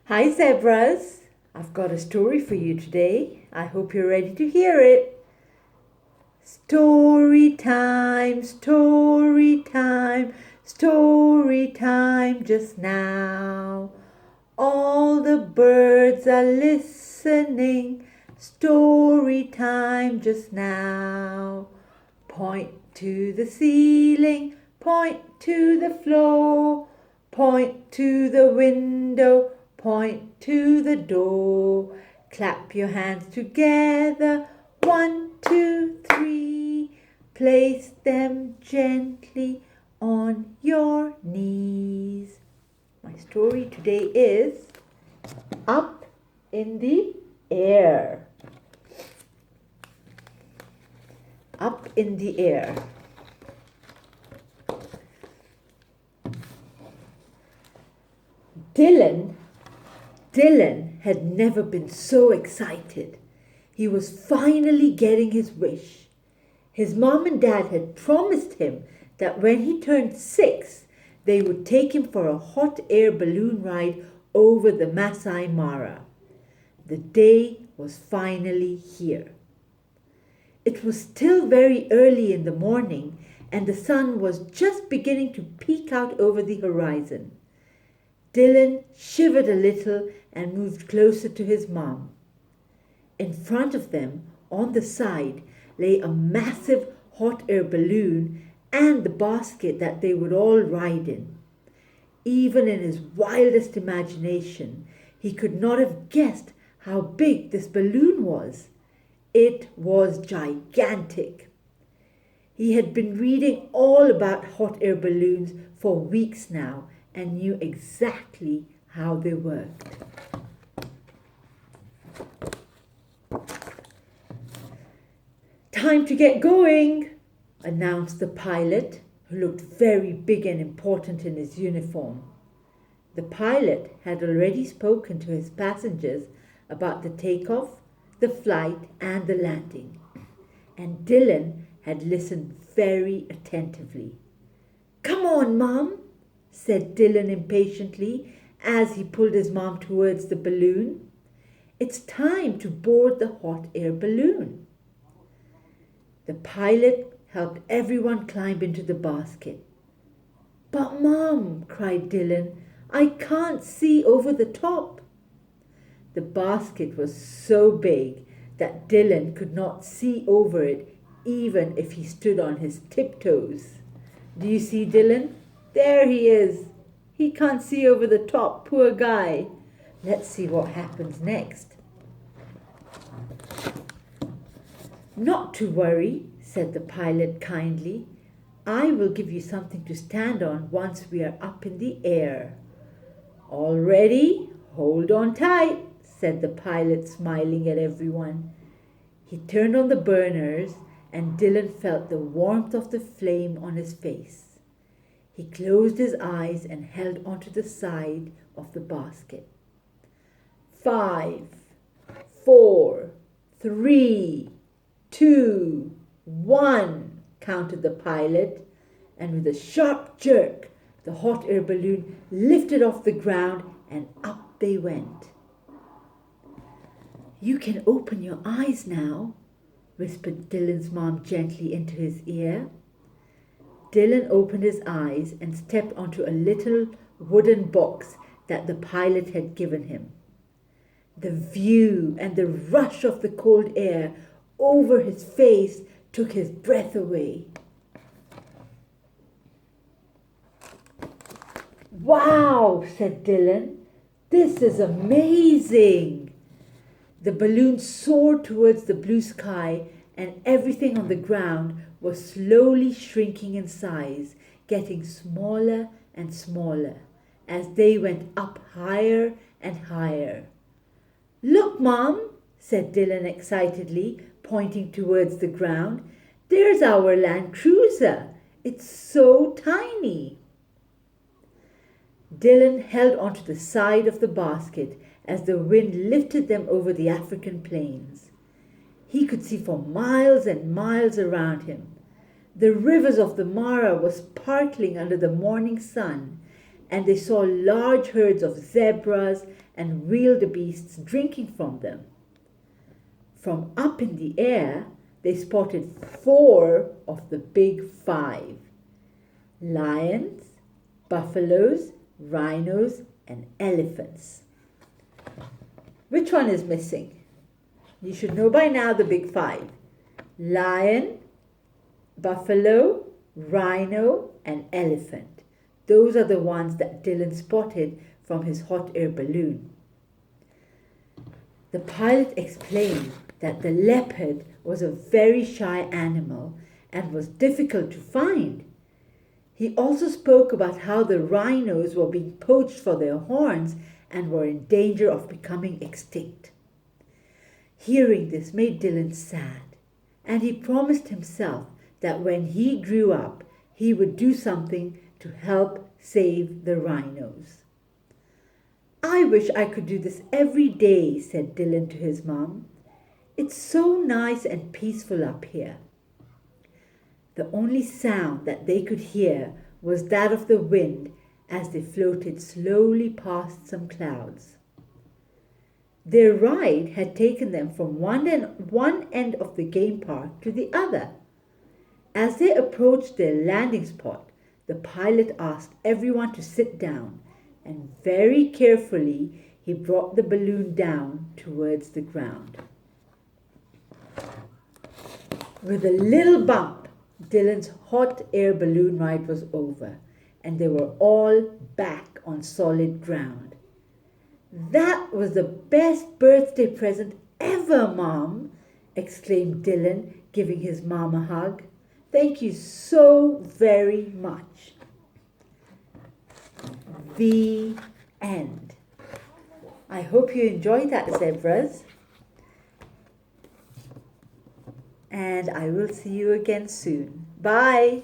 Hi, zebras. I've got a story for you today. I hope you're ready to hear it. Story time, story time, story time just now. All the birds are listening. Story time just now. Point to the ceiling, point to the floor, point to the window, point to the door. Clap your hands together, 1, 2, 3. Place them gently on your knees. My story today is Up in the Air. Up in the air. Dylan had never been so excited. He was finally getting his wish. His mom and dad had promised him that when he turned 6, they would take him for a hot air balloon ride over the Masai Mara. The day was finally here. It was still very early in the morning, and the sun was just beginning to peek out over the horizon. Dylan shivered a little and moved closer to his mom. In front of them, on the side, lay a massive hot air balloon and the basket that they would all ride in. Even in his wildest imagination, he could not have guessed how big this balloon was. It was gigantic. He had been reading all about hot air balloons for weeks now and knew exactly how they worked. "Time to get going," announced the pilot, who looked very big and important in his uniform. The pilot had already spoken to his passengers about the takeoff, the flight, and the landing, and Dylan had listened very attentively. "Come on, Mom," said Dylan impatiently as he pulled his mom towards the balloon. "It's time to board the hot air balloon." The pilot helped everyone climb into the basket. "But Mom," cried Dylan, "I can't see over the top." The basket was so big that Dylan could not see over it even if he stood on his tiptoes. Do you see Dylan? There he is. He can't see over the top, poor guy. Let's see what happens next. "Not to worry," said the pilot kindly. "I will give you something to stand on once we are up in the air." "All ready? Hold on tight," said the pilot, smiling at everyone. He turned on the burners, and Dylan felt the warmth of the flame on his face. He closed his eyes and held onto the side of the basket. 5, 4, 3, 2, 1, counted the pilot, and with a sharp jerk, the hot air balloon lifted off the ground and up they went. "You can open your eyes now," whispered Dylan's mom gently into his ear. Dylan opened his eyes and stepped onto a little wooden box that the pilot had given him. The view and the rush of the cold air over his face took his breath away. "Wow," said Dylan, "this is amazing." The balloon soared towards the blue sky, and everything on the ground was slowly shrinking in size, getting smaller and smaller as they went up higher and higher. "Look, Mom," said Dylan excitedly, pointing towards the ground. "There's our Land Cruiser. It's so tiny." Dylan held onto the side of the basket as the wind lifted them over the African plains. He could see for miles and miles around him. The rivers of the Mara were sparkling under the morning sun, and they saw large herds of zebras and wildebeests drinking from them. From up in the air, they spotted 4 of the big 5: lions, buffaloes, rhinos, and elephants. Which one is missing? You should know by now the big 5: lion, buffalo, rhino, and elephant. Those are the ones that Dylan spotted from his hot air balloon. The pilot explained that the leopard was a very shy animal and was difficult to find. He also spoke about how the rhinos were being poached for their horns and were in danger of becoming extinct. Hearing this made Dylan sad, and he promised himself that when he grew up, he would do something to help save the rhinos. "I wish I could do this every day," said Dylan to his mom. "It's so nice and peaceful up here." The only sound that they could hear was that of the wind as they floated slowly past some clouds. Their ride had taken them from one end of the game park to the other. As they approached their landing spot, the pilot asked everyone to sit down, and very carefully he brought the balloon down towards the ground. With a little bump, Dylan's hot air balloon ride was over, and they were all back on solid ground. "That was the best birthday present ever, Mom!" exclaimed Dylan, giving his mom a hug. "Thank you so very much." The end. I hope you enjoyed that, zebras. And I will see you again soon. Bye.